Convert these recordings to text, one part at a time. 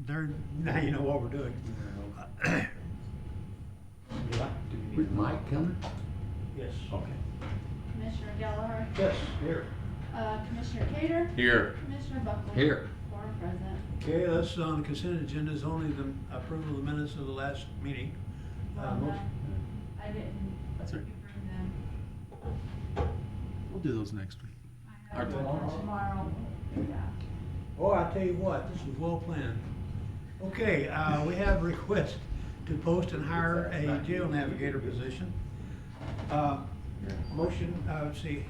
now you know what we're doing. With Mike coming? Yes. Okay. Commissioner Gallagher, Yes, here. Commissioner Cater, Here. Commissioner Buckley. Here. Four present. Okay, let's, on the consent agenda is only the approval of the minutes of the last meeting. Well, Motion- I didn't That's right. approve them. We'll do those next week. I have one for tomorrow. Yeah. Oh, I tell you what, this was well planned. Okay, we have a request to post and hire a jail navigator position. Motion, let's see,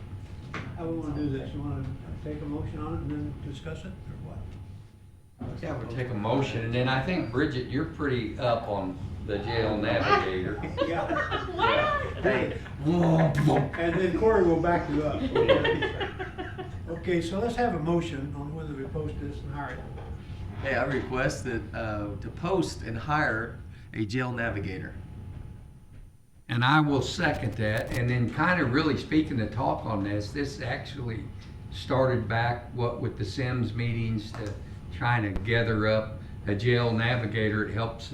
how we wanna do this? You wanna take a motion on it and then discuss it, or what? Yeah, we'll take a motion, and then I think, Bridget, you're pretty up on the jail navigator. Yeah. Hey, and then Corey will back you up. Okay, so let's have a motion on whether we post this and hire it. Hey, I request that, to post and hire a jail navigator. And I will second that, and then kind of really speaking to talk on this actually started back, with the Sims meetings, to trying to gather up a jail navigator. It helps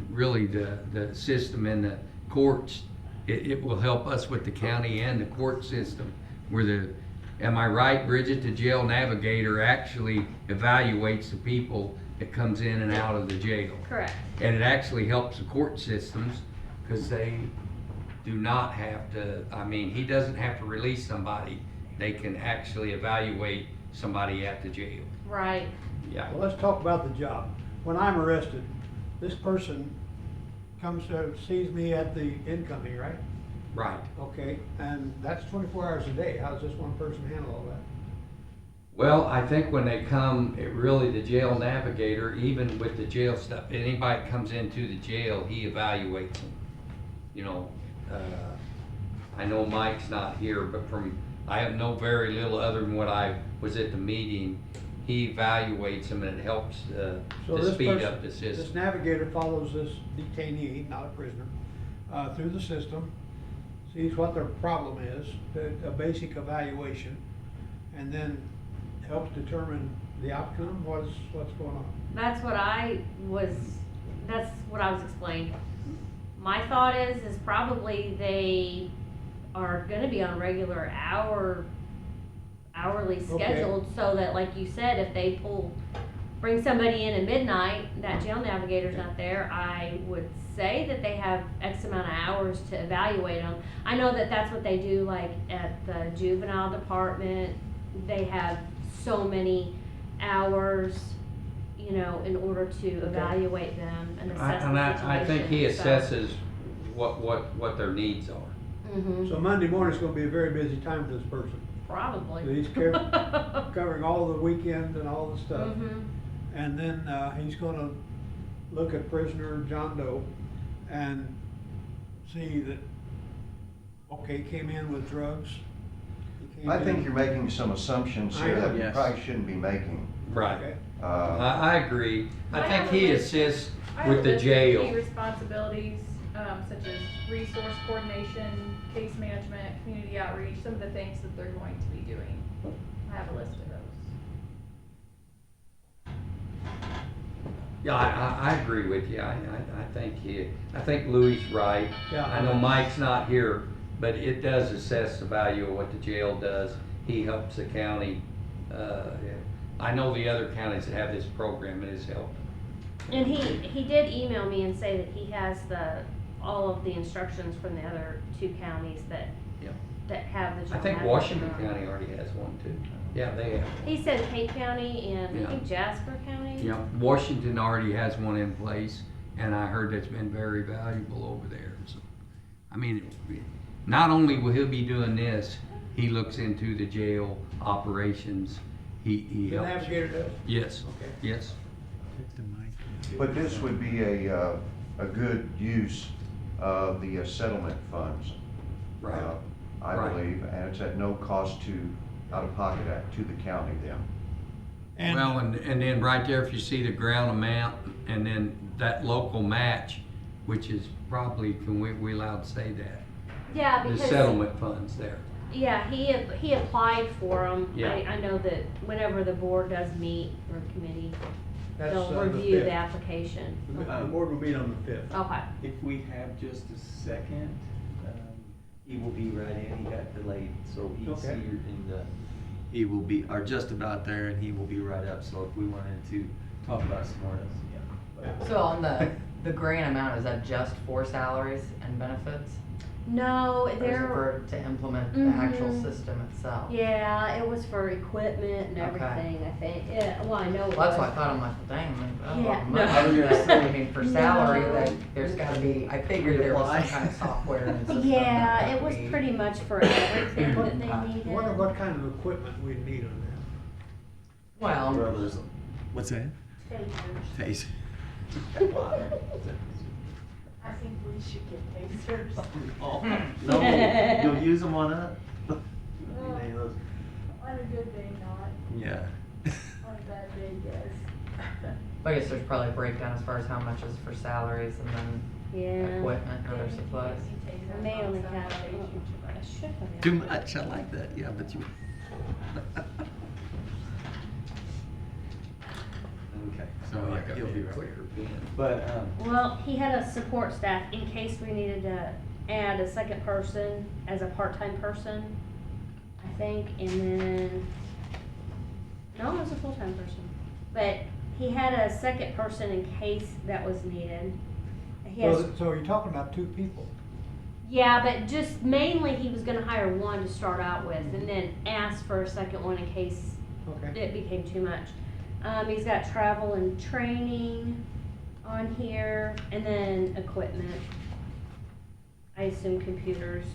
really the system in the courts. It will help us with the county and the court system, am I right, Bridget, the jail navigator actually evaluates the people that comes in and out of the jail. Correct. And it actually helps the court systems, because they do not have to, he doesn't have to release somebody. They can actually evaluate somebody at the jail. Right. Yeah. Well, let's talk about the job. When I'm arrested, this person comes, sees me at the incoming, right? Right. Okay, and that's 24 hours a day. How does this one person handle all that? Well, I think when they come, the jail navigator, even with the jail stuff, anybody that comes into the jail, he evaluates them. You know, I know Mike's not here, but I have no very little other than what I was at the meeting. He evaluates them, and it helps So to this speed person- up the system. This navigator follows this detainee, not a prisoner, through the system, sees what their problem is, a basic evaluation, and then helps determine the outcome. What's going on? That's what I was explained. My thought is probably they are gonna be on regular hourly scheduled, so that, like you said, if they bring somebody in at midnight, that jail navigator's not there, I would say that they have X amount of hours to evaluate them. I know that that's what they do, like at the juvenile department, they have so many hours, in order to evaluate them and assess the situation. I think he so- assesses what their needs are. Mhm. So Monday morning's gonna be a very busy time for this person. Probably. He's covering all the weekends and all the stuff. Mhm. And then, he's gonna look at prisoner John Doe and see that, okay, came in with drugs. He came I think in- you're making some assumptions here that you Yes. probably shouldn't be making. Right. Okay. I agree. I I think have a he list- assists I have a with the list of key jail. responsibilities, such as resource coordination, case management, community outreach, some of the things that they're going to be doing. I have a list of those. Yeah, I agree with you. I think Louis is right. Yeah. I know Mike's not here, but it does assess the value of what the jail does. He helps the county. I know the other counties that have this program, it has helped. And he did email me and say that he has all of the instructions from the other two counties that Yeah. have the. I think jail Washington navigator. County already has one too. Yeah, they have. He said Kate County and Yeah. I think Jasper County. Yeah, Washington already has one in place, and I heard it's been very valuable over there. So, not only will he be doing this, he looks into the jail operations. He The helps. navigator does? Yes, Okay. yes. But this would be a good use of the settlement funds. Right. I Right. believe, and it's at no cost out of pocket to the county then. And- Well, and then right there, if you see the ground amount, and then that local match, which is probably, we allowed to say that? Yeah, The because. settlement funds there. Yeah, he applied for them. Yeah. I know that whenever the board does meet or committee, That's, they'll the review 5th. the application. The board will meet on the 5th. Okay, If we have just a second, he will be right in, he got delayed, so he's Okay. here in the, He will be, or just about there, and he will be right up, so if we wanted to talk about some more, yeah. So on the grant amount, is that just for salaries and benefits? no, Or is it they're, for, to implement the actual Mhm. system itself? yeah, it was for equipment and Okay. everything, I think, yeah, well, I know it was. Well, that's why I thought, I'm like, well, dang, man, that's a lot Yeah, of no. money. I was gonna say, I mean, for salary, No. that, there's gotta be, I figured there was some Reapply. kind of software and system. Yeah, that it was we- pretty much for everything that I they needed. wonder what kind of equipment we'd need on Well, Brothers, what's that? Tasers. Taser. I think we should get tasers. Oh, no, you'll use them on us? On a good day, not. Yeah. On a bad day, yes. I guess there's probably a breakdown as far as how much is for salaries and then Yeah. equipment and other supplies. I may only have, I should have. Too much, I like that, yeah, but you. Okay, so Like yeah, a he'll be right. quicker pen. but, Well, he had a support staff in case we needed to add a second person as a part-time person, I think, and then, no, it was a full-time person. But he had a second person in case that was needed. He that. has, So you're talking about 2 people. yeah, but just mainly he was gonna hire one to start out with and then ask for a second one in case Okay. it became too much. He's got travel and training on here, and then equipment. I assume computers,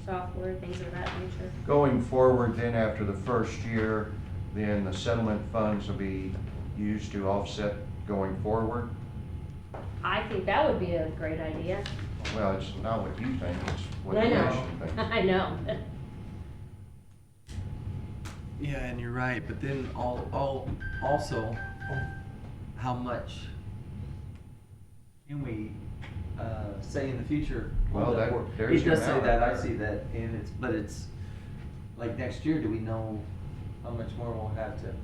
software, things of that nature. Going forward, then after the first year, then the settlement funds will be used to offset going forward? I think that would be a great idea. Well, it's not what you think, it's what the I know, commission thinks. I know. Yeah, and you're right, but then also, how much can we, say in the future? Well, that- there's It does your say amount that, right I there. see that, and like next year, do we know how much more we'll have to It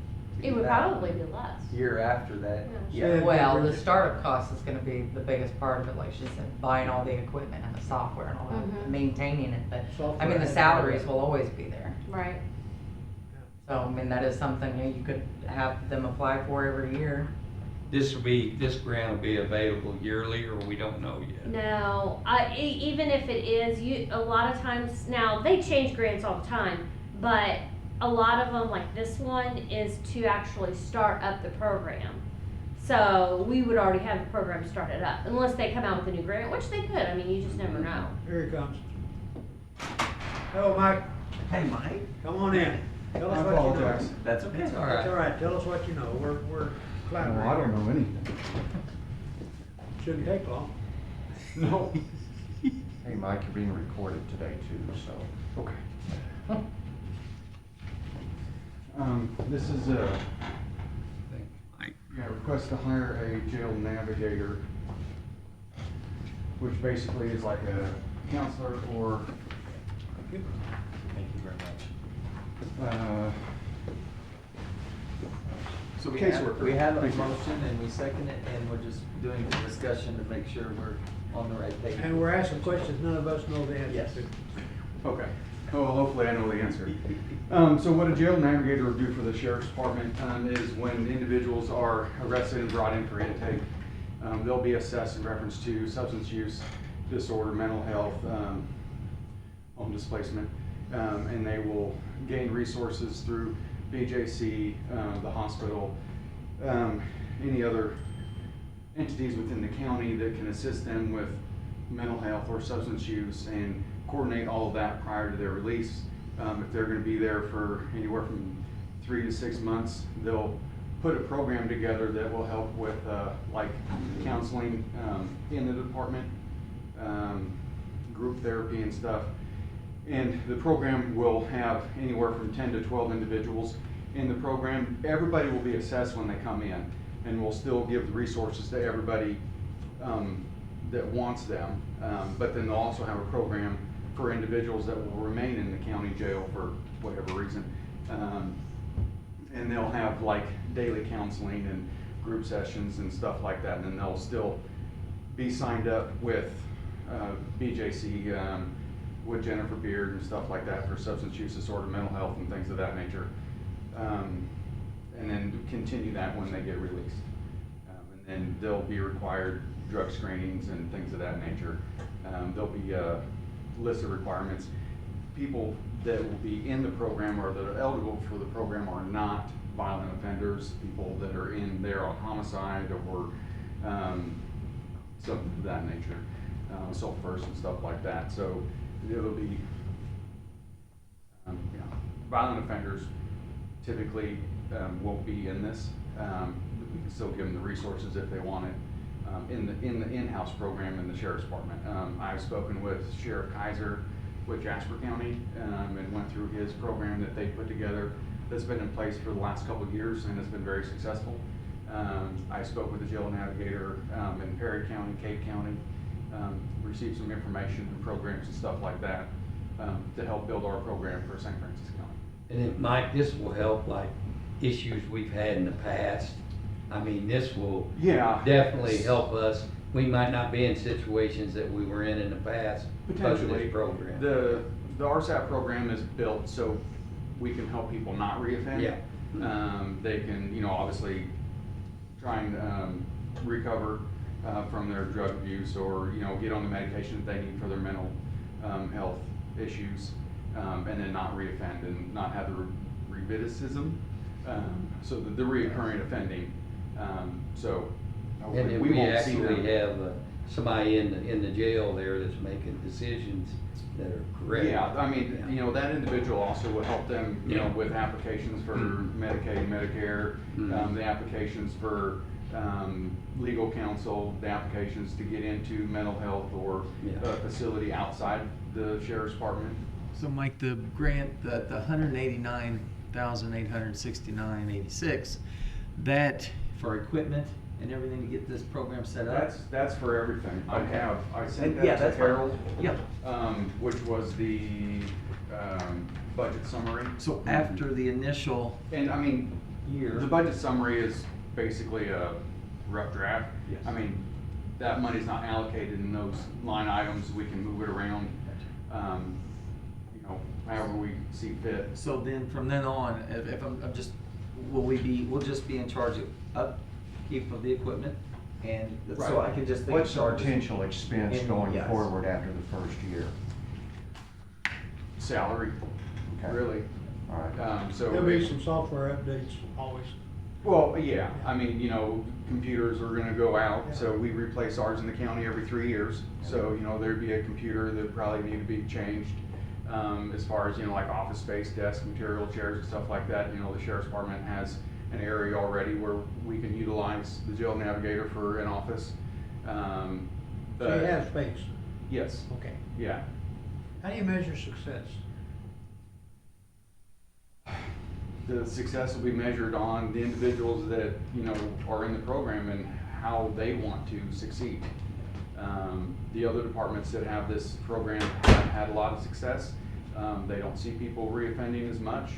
give would back? probably be less. Year after that, Yeah. yeah. Well, the startup cost is gonna be the biggest part of it, like she said, buying all the equipment and the software and all that, Mhm. maintaining it, but, I Software mean, the and salaries hardware. will always be there. Right. So, I mean, that is something, you could have them apply for every year. This grant will be available yearly, or we don't know yet? No, even if it is, a lot of times, now, they change grants all the time, but a lot of them, like this one, is to actually start up the program. So we would already have the program started up, unless they come out with a new grant, which they could, I mean, you just never know. Here he comes. Hello, Mike. Hey, Mike. Come on in. Tell us I what you know. apologize. That's okay. It's all That's all right. right. Tell us what you know. We're glad Well, I don't know anything. Shouldn't take long. No. Hey, Mike, you're being recorded today too, so. Okay. This is a Mike. request to hire a jail navigator, which basically is like a counselor or, Thank you very much. So Caseworker. we have a Thank you. motion and we second it, and we're just doing the discussion to make sure we're on the right page. And we're asking questions none of us know the answer Yes. to. okay. Oh, well, hopefully I know the answer. So what a jail navigator will do for the sheriff's department is when individuals are arrested and brought in for intake, they'll be assessed in reference to substance use disorder, mental health, home displacement, and they will gain resources through BJC, the hospital, any other entities within the county that can assist them with mental health or substance use and coordinate all of that prior to their release. If they're gonna be there for anywhere from 3 to 6 months, they'll put a program together that will help with, like counseling, in the department, group therapy and stuff. And the program will have anywhere from 10 to 12 individuals in the program. Everybody will be assessed when they come in, and we'll still give the resources to everybody that wants them. But then they'll also have a program for individuals that will remain in the county jail for whatever reason. And they'll have like daily counseling and group sessions and stuff like that, and then they'll still be signed up with BJC, with Jennifer Beard and stuff like that for substance use disorder, mental health, and things of that nature. And then continue that when they get released. And then they'll be required drug screenings and things of that nature. There'll be a list of requirements. People that will be in the program or that are eligible for the program are not violent offenders, people that are in there on homicide or something of that nature, assault first and stuff like that. So it'll be, violent offenders typically won't be in this. We can still give them the resources if they want it in the in-house program in the sheriff's department. I've spoken with Sheriff Kaiser with Jasper County and went through his program that they put together that's been in place for the last couple of years and has been very successful. I spoke with the jail navigator in Perry County, Cape County, received some information and programs and stuff like that to help build our program for St. Francis County. And it might, this will help like issues we've had in the past. I mean, this will definitely help us. We might not be in situations that we were in the past because of this program. The RSAP program is built so we can help people not reoffend. Yeah. They can, obviously try and recover from their drug abuse or, get on the medication that they need for their mental health issues, and then not reoffend and not have the recidivism, so the reoccurring offending. And then we we won't see actually them. have somebody in the jail there that's making decisions that are correct. Yeah, I mean, that individual also will help them, Yeah. with applications for Medicaid, Medicare, the applications for legal counsel, the applications to get into mental health or a facility outside the sheriff's department. So Mike, the grant, the 189,869.86, that for equipment and everything to get this program set up? That's for everything. Okay. I sent Yeah, that that's to fine. Harold. Yeah. Which was the budget summary. So after the initial And I mean, year. the budget summary is basically a rough draft. Yes. I mean, that money's not allocated in those line items. We can move it around, however we see fit. So then, from then on, if I'm just, we'll just be in charge of upkeep of the equipment? And so I can just think. What's the potential expense And- going yes. forward after the first year? Salary, Okay. really. All right. So. There'll be some software updates always. Well, yeah, I mean, computers are gonna go out, so we replace ours in the county every 3 years. So, there'd be a computer that probably need to be changed. As far as, like office space, desk, material, chairs and stuff like that, the sheriff's department has an area already where we can utilize the jail navigator for an office. So you have space. Yes, Okay. yeah. How do you measure success? The success will be measured on the individuals that, are in the program and how they want to succeed. The other departments that have this program have had a lot of success. They don't see people reoffending as much.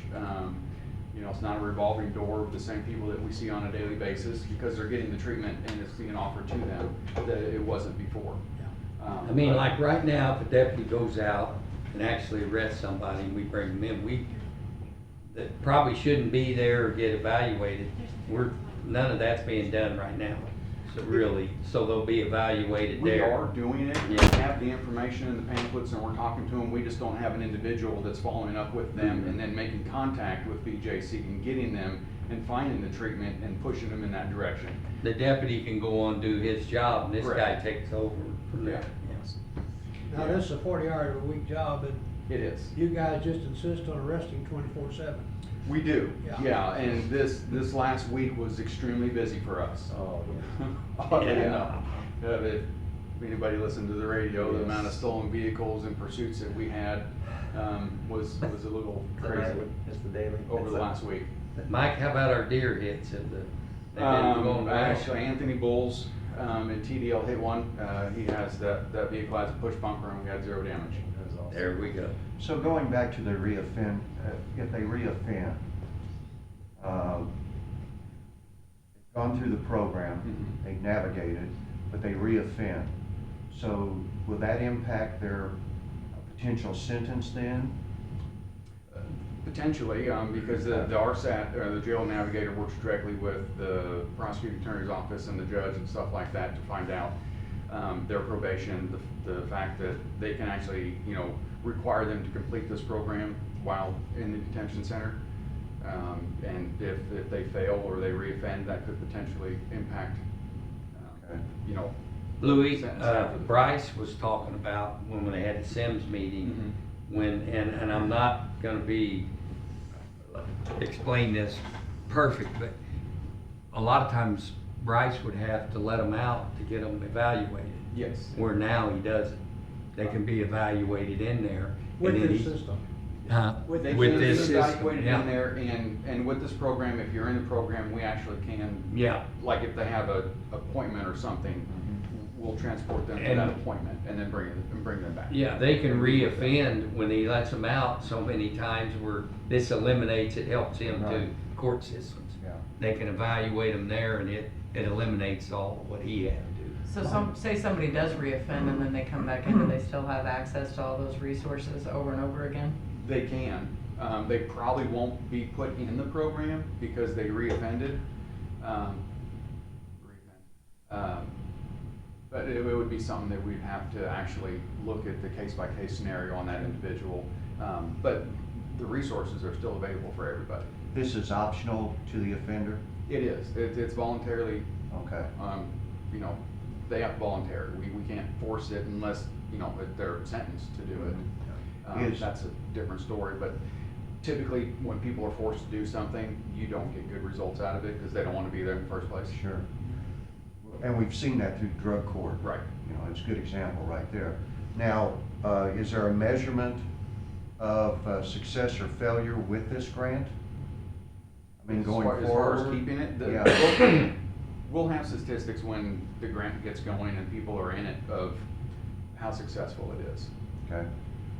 It's not a revolving door of the same people that we see on a daily basis because they're getting the treatment and it's being offered to them that it wasn't before. I mean, like right now, if a deputy goes out and actually arrests somebody and we bring them in, that probably shouldn't be there or get evaluated. None of that's being done right now. So they'll be evaluated We there. are doing it. We Yeah. have the information in the pamphlets and we're talking to them. We just don't have an individual that's following up with them and then making contact with BJC and getting them and finding the treatment and pushing them in that direction. The deputy can go on and do his job and this guy Correct. takes over from there. Yes. Now, this is a 40-hour-a-week job, and It is. you guys just insist on arresting 24/7. We do. Yeah. Yeah, and this last week was extremely busy for us. Oh, Oh, yeah. If anybody listened to the radio, the amount of stolen vehicles and pursuits that we had was a little crazy It's the daily. over the last week. Mike, how about our deer hits? Have they've been going well? Actually, Anthony Bowles and TDL hit one. He has that vehicle has a push bumper and we had 0 damage. That was awesome. There we go. So going back to the if they reoffend, gone through the program, Mhm. they navigated, but they reoffend. So will that impact their potential sentence then? Potentially, because the RSAT, or the jail navigator, works directly with the prosecuting attorney's office and the judge and stuff like that to find out their probation, the fact that they can actually, you know, require them to complete this program while in the detention center. And if they fail or they reoffend, that could potentially impact, Okay. you know. Louis, sentence after the- Bryce was talking about when they had the Sims meeting, and I'm not gonna explain this perfect, but a lot of times Bryce would have to let them out to get them evaluated, Yes. where now he doesn't. They can be evaluated in there. With and then this he- system. With They with can this be system, evaluated yeah. in there, and with this program, if you're in the program, we actually can, Yeah, like if they have a appointment or something, we'll transport them to And- that appointment and then bring them back. yeah, they can reoffend when he lets them out so many times where this eliminates, it helps him to Right. court systems. Yeah. They can evaluate them there and it eliminates all what he had to do. So say somebody does reoffend and then they come back in, do they still have access to all those resources over and over again? They can. They probably won't be put in the program because they reoffended. But it would be something that we'd have to actually look at the case-by-case scenario on that individual. But the resources are still available for everybody. This is optional to the offender? It is. It's voluntarily, Okay. you know, they have to volunteer. We can't force it unless, you know, if they're sentenced to do it. Is- That's a different story, but typically, when people are forced to do something, you don't get good results out of it because they don't want to be there in the first place. Sure. And we've seen that through drug court. Right. You know, it's a good example right there. Now, is there a measurement of success or failure with this grant? I mean, going As far as forward? keeping it, Yeah. we'll have statistics when the grant gets going and people are in it of how successful it is. Okay.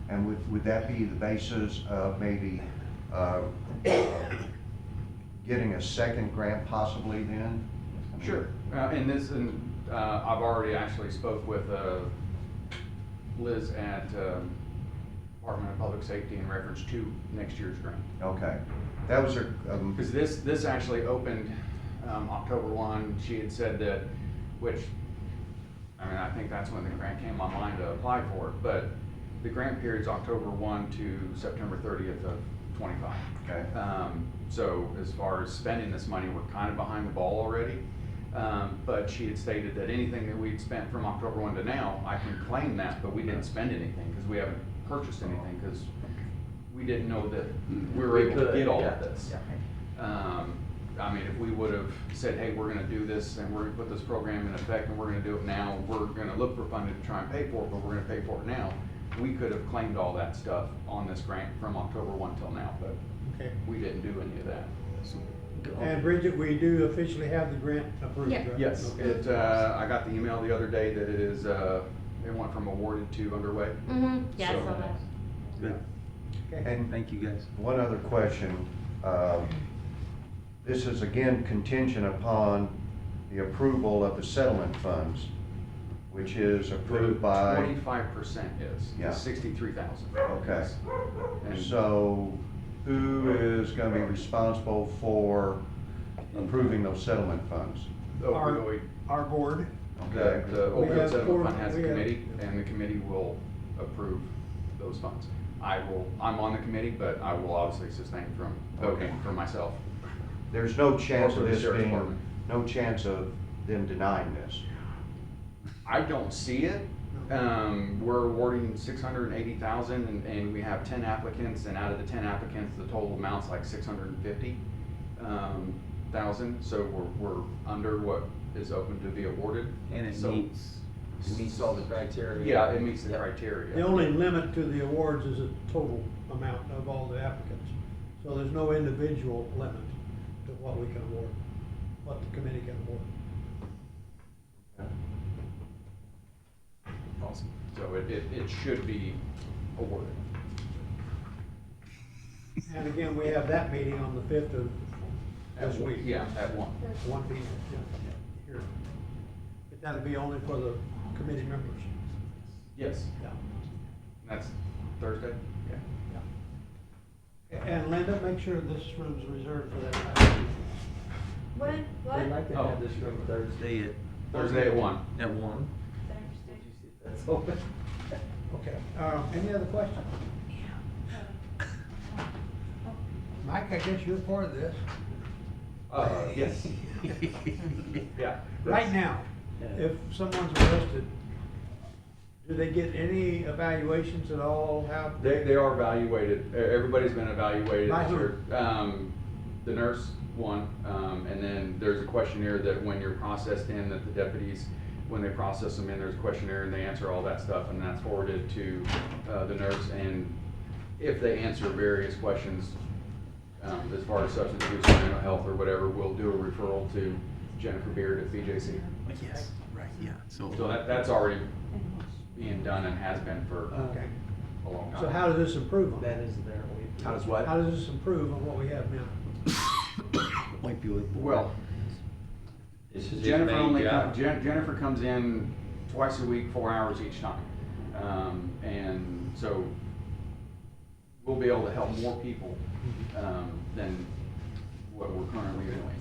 And would that be the basis of maybe getting a second grant possibly then? I mean, Sure. I've already actually spoke with Liz at Department of Public Safety in reference to next year's grant. Okay. That was her, Because this actually opened October 1. She had said that, which, I mean, I think that's when the grant came on my mind to apply for it. But the grant period's October 1 to September 30th of 25. okay. So as far as spending this money, we're kind of behind the ball already. But she had stated that anything that we'd spent from October 1 to now, I can claim that, but we didn't spend anything because we haven't purchased anything because we didn't know that we were able to get all of this. I mean, if we would have said, hey, we're gonna do this and we're gonna put this program in effect and we're gonna do it now, we're gonna look for funding to try and pay for it, but we're gonna pay for it now, we could have claimed all that stuff on this grant from October 1 till now, but Okay. we didn't do any of that. And Bridget, we do officially have the grant approved, Yeah. right? Yes, Okay. I got the email the other day that it is, it went from awarded to underway. Mm-hmm, yeah, I So- saw that. Good. Okay. And Thank you, guys. one other question. This is again contingent upon the approval of the settlement funds, which is approved by, 25% is, Yeah. 63,000. Okay. And so who is gonna be responsible for approving those settlement funds? the Our- opioid, Our board, Okay. the We opioid have settlement four- fund has a we have- committee, and the committee will approve those funds. I'm on the committee, but I will obviously sustain from voting for myself. There's no chance Or of for the this sheriff's being, department. no chance of them denying this? I don't see it. We're awarding 680,000 and we have 10 applicants, and out of the 10 applicants, the total amount's like 650,000. So we're under what is open to be awarded. And it So- meets all the criteria. Yeah, it meets the Yep. criteria. the only limit to the awards is the total amount of all the applicants. So there's no individual limit to what we can award, what the committee can award. Awesome. So it should be awarded. And again, we have that meeting on the 5th of this week. Yeah, at 1. 1 P.M., yeah, here. But that'll be only for the committee members. Yes, Yeah. that's Thursday? Yeah. And Linda, make sure this room's reserved for that. What, what? We'd like to have this room Thursday at. Thursday at 1. At 1. Thursday. That's open. Okay, any other questions? Mike, I guess you're part of this. Yes. Yeah. Right now, Yeah. if someone's arrested, do they get any evaluations at all? How? They are evaluated, everybody's been evaluated. By who? Sure. The nurse, one, and then there's a questionnaire that when you're processed in, that the deputies, when they process them in, there's a questionnaire and they answer all that stuff, and that's forwarded to the nurse, and if they answer various questions, as far as substance abuse or mental health or whatever, we'll do a referral to Jennifer Beard at BJC. Yes, right, yeah, So that's already being done and has been for Okay. a long time. So how does this improve on? that is there. How does what? How does this improve on what we have now? Might be with. Well, This is his Jennifer main only, job. Jennifer comes in twice a week, 4 hours each time. And so we'll be able to help more people, than what we're currently doing.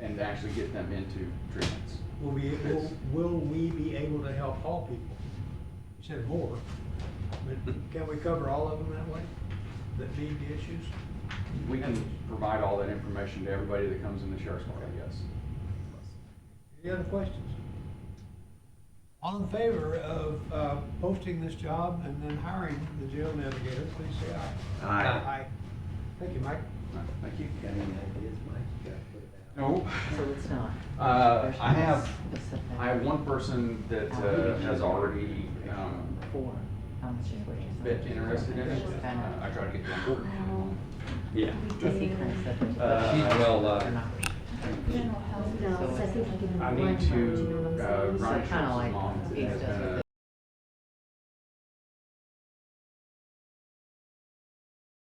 And actually get them into treatments. Will we be able to help all people? You said more, but can we cover all of them that way, that need the issues? We can provide all that information to everybody that comes in the sheriff's department, yes. Any other questions? All in favor of posting this job and then hiring the jail navigator, please say aye. Aye. Aye. Thank you, Mike. Thank you. Got any ideas, Mike? You gotta put it out. No. So it's not. I have Specific. one person that has already For how much is what you been interested in it. Kind of. I tried to get them. Yeah. Just he kind of said there's- She's well, They're not- General health. No, so I think I give him I one need to time, you know what I'm saying? run So kinda some like moms. East does with